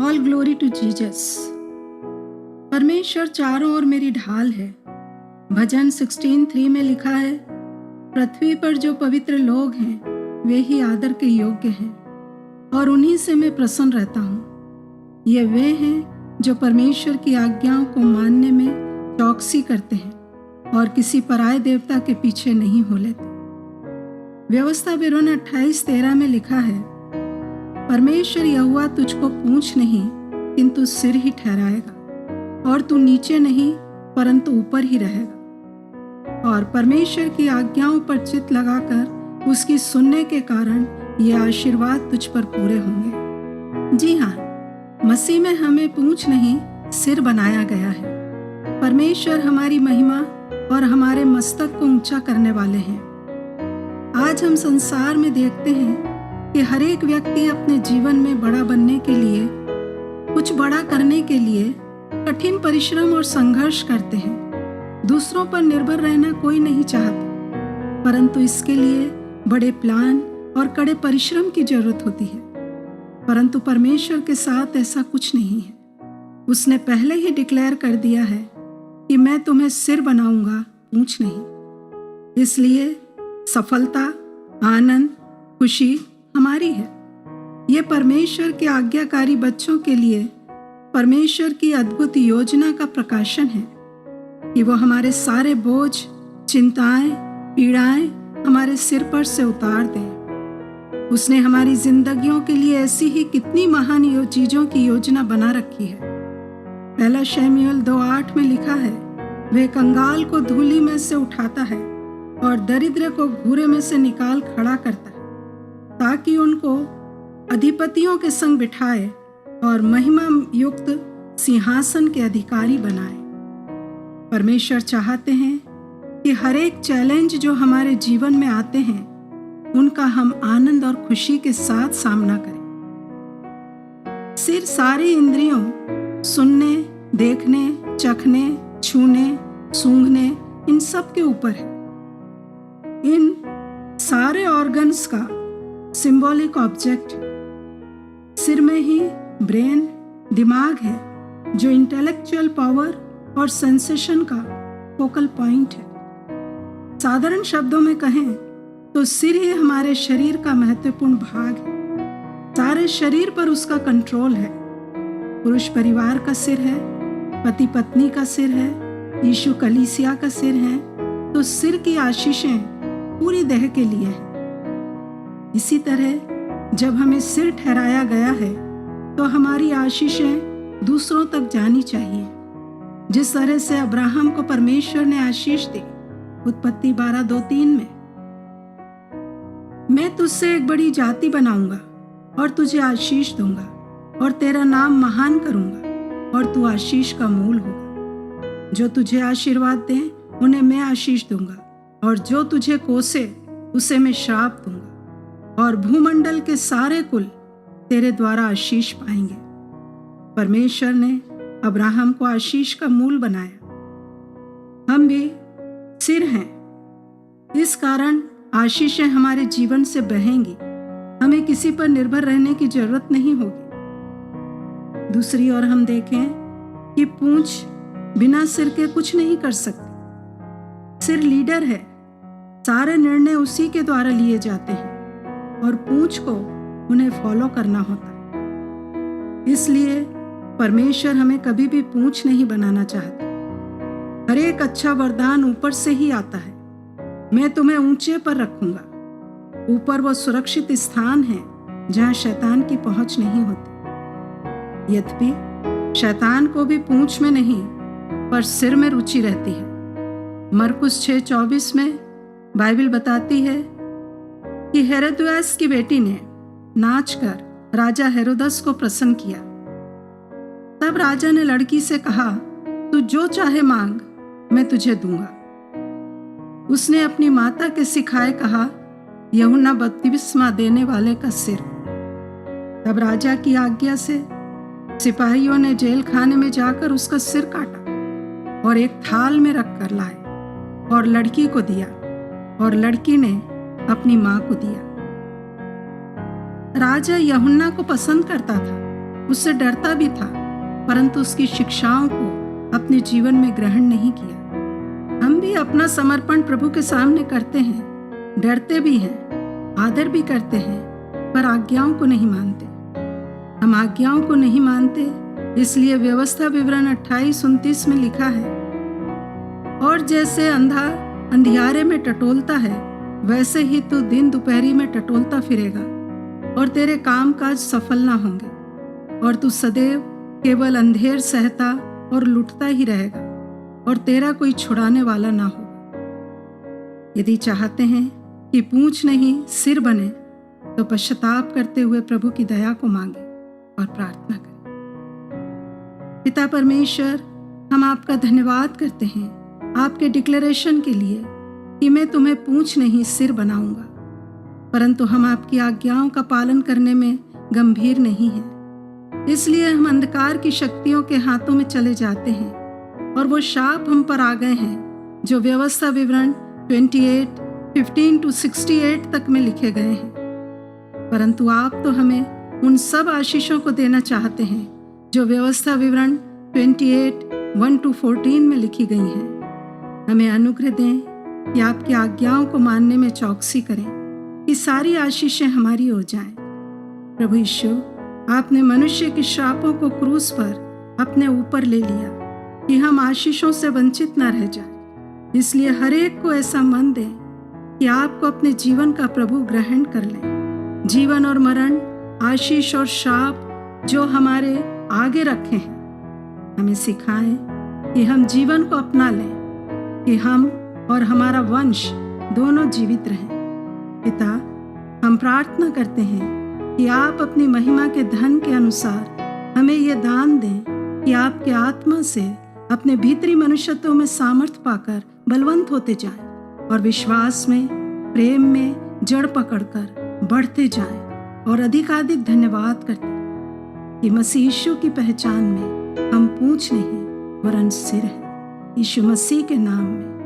All glory to Jesus. परमेश्वर चारों ओर मेरी ढाल है। भजन 16:3 में लिखा है, पृथ्वी पर जो पवित्र लोग हैं वे ही आदर के योग्य हैं और उन्हीं से मैं प्रसन्न रहता हूँ। ये वे हैं जो परमेश्वर की आज्ञाओं को मानने में चौकसी करते हैं और किसी पराये देवता के पीछे नहीं हो लेते। व्यवस्था विवरण 28:13 में लिखा है, परमेश्वर यहोवा तुझको पूंछ नहीं किंतु सिर ही ठहराएगा और तू नीचे नहीं परंतु ऊपर ही रहेगा। और परमेश्वर की आज्ञाओं पर चित्त लगाकर उसकी सुनने के कारण ये आशीर्वाद तुझ पर पूरे होंगे। जी हाँ, मसीह में हमें पूंछ नहीं सिर बनाया गया है। परमेश्वर हमारी महिमा और हमारे मस्तक को ऊंचा करने वाले हैं। आज हम संसार में देखते हैं कि हर एक व्यक्ति अपने जीवन में बड़ा बनने के लिए, कुछ बड़ा करने के लिए कठिन परिश्रम और संघर्ष करते हैं। दूसरों पर निर्भर रहना कोई नहीं चाहता, परंतु इसके लिए बड़े प्लान और कड़े परिश्रम की जरूरत होती है। परंतु परमेश्वर के साथ ऐसा कुछ नहीं है। उसने पहले ही डिक्लेयर कर दिया है कि मैं तुम्हें सिर बनाऊंगा, पूंछ नहीं। इसलिए सफलता, आनंद, खुशी हमारी है। ये परमेश्वर के आज्ञाकारी बच्चों के लिए परमेश्वर की अद्भुत योजना का प्रकाशन है कि वो हमारे सारे बोझ, चिंताएं, पीड़ाएं हमारे सिर पर से उतार दें। उसने हमारी जिंदगियों के लिए ऐसी ही कितनी महान चीजों की योजना बना रखी है। पहला शमूएल 2:8 में लिखा है, वे कंगाल को धूलि में से उठाता है और दरिद्र को घूरे में से निकाल खड़ा करता है, ताकि उनको अधिपतियों के संग बिठाए और महिमा युक्त सिंहासन के अधिकारी बनाए। परमेश्वर चाहते हैं कि हर एक चैलेंज जो हमारे जीवन में आते हैं उनका हम आनंद और खुशी के साथ सामना करें। सिर सारी इंद्रियों, सुनने, देखने, चखने, छूने, सूंघने, इन सब के ऊपर है। इन सारे ऑर्गन्स का सिंबॉलिक ऑब्जेक्ट सिर में ही ब्रेन, दिमाग है, जो इंटेलेक्चुअल पावर और सेंसेशन का फोकल पॉइंट है। साधारण शब्दों में कहें तो सिर ही हमारे शरीर का महत्वपूर्ण भाग है। सारे शरीर पर उसका कंट्रोल है। पुरुष परिवार का सिर है, पति पत्नी का सिर है, यीशु कलीसिया का सिर है। तो सिर की आशीषें पूरी देह के लिए है। इसी तरह जब हमें सिर ठहराया गया है तो हमारी आशीषें दूसरों तक जानी चाहिए। जिस तरह से अब्राहम को परमेश्वर ने आशीष दी, उत्पत्ति 12:2-3 में, मैं तुझसे एक बड़ी जाति बनाऊंगा और तुझे आशीष दूंगा और तेरा नाम महान करूंगा और तू आशीष का मूल होगा। जो तुझे आशीर्वाद दें उन्हें मैं आशीष दूंगा और जो तुझे कोसे उसे मैं श्राप दूंगा और भूमंडल के सारे कुल तेरे द्वारा आशीष पाएंगे। परमेश्वर ने अब्राहम को आशीष का मूल बनाया। हम भी सिर हैं, इस कारण आशीषें हमारे जीवन से बहेंगी। हमें किसी पर निर्भर रहने की जरूरत नहीं होगी। दूसरी ओर हम देखें कि पूंछ बिना सिर के कुछ नहीं कर सकती। सिर लीडर है, सारे निर्णय उसी के द्वारा लिए जाते हैं और पूंछ को उन्हें फॉलो करना होता है। इसलिए परमेश्वर हमें कभी भी पूंछ नहीं बनाना चाहता। हर एक अच्छा वरदान ऊपर से ही आता है। मैं तुम्हें ऊंचे पर रखूंगा। ऊपर वो सुरक्षित स्थान है जहां शैतान की पहुंच नहीं होती। यद्यपि शैतान को भी पूंछ में नहीं पर सिर में रुचि रहती है। मरकुस 6:24 में बाइबल बताती है कि हेरोदेस की बेटी ने नाचकर राजा हेरोदस को प्रसन्न किया। तब राजा ने लड़की से कहा, तू जो चाहे मांग, मैं तुझे दूंगा। उसने अपनी माता के सिखाए कहा, यूहन्ना बपतिस्मा देने वाले का सिर। तब राजा की आज्ञा से सिपाहियों ने जेल खाने में जाकर उसका सिर काटा और एक थाल में रख कर लाए और लड़की को दिया और लड़की ने अपनी मां को दिया। राजा यूहन्ना को पसंद करता था, उससे डरता भी था, परंतु उसकी शिक्षाओं को अपने जीवन में ग्रहण नहीं किया। हम भी अपना समर्पण प्रभु के सामने करते हैं, डरते भी हैं, आदर भी करते हैं, पर आज्ञाओं को नहीं मानते। हम आज्ञाओं को नहीं मानते, इसलिए व्यवस्था विवरण 28-29 में लिखा है, और जैसे अंधा अंधियारे में टटोलता है, वैसे ही तू दिन दोपहरी में टटोलता फिरेगा और तेरे काम काज सफल ना होंगे, और तू सदैव केवल अंधेर सहता और लुटता ही रहेगा, और तेरा कोई छुड़ाने वाला ना होगा। यदि चाहते हैं कि पूंछ नहीं सिर बने, तो पश्चाताप करते हुए प्रभु की दया को मांगे और प्रार्थना करें। पिता परमेश्वर, हम आपका धन्यवाद करते हैं आपके डिक्लेरेशन के लिए कि मैं तुम्हें पूंछ नहीं सिर बनाऊंगा, परंतु हम आपकी आज्ञाओं का पालन करने में गंभीर नहीं हैं। इसलिए हम अंधकार की शक्तियों के हाथों में चले जाते हैं और वो शाप हम पर आ गए हैं जो व्यवस्था विवरण 28:15-68 तक में लिखे गए हैं। परंतु आप तो हमें उन सब आशीषों को देना चाहते हैं जो व्यवस्था विवरण 28:1-14 में लिखी गई हैं। हमें अनुग्रह दें कि आपकी आज्ञाओं को मानने में चौकसी करें कि सारी आशीषें हमारी हो जाएं। प्रभु यीशु, आपने मनुष्य के श्रापों को क्रूस पर अपने ऊपर ले लिया कि हम आशीषों से वंचित न रह जाएं। इसलिए हर एक को ऐसा मन दें कि आपको अपने जीवन का प्रभु ग्रहण कर लें। जीवन और मरण, आशीष और श्राप जो हमारे आगे रखे हैं, हमें सिखाएं कि हम जीवन को अपना लें, कि हम और हमारा वंश दोनों जीवित रहें। पिता, हम प्रार्थना करते हैं कि आप अपनी महिमा के धन के अनुसार हमें ये दान दें कि आपके आत्मा से अपने भीतरी मनुष्यत्व में सामर्थ्य पाकर बलवंत होते जाएं और विश्वास में, प्रेम में जड़ पकड़कर बढ़ते जाएं और अधिकाधिक धन्यवाद करते हैं कि मसीह यीशु की पहचान में हम पूंछ नहीं वरन सिर हैं। यीशु मसीह के नाम में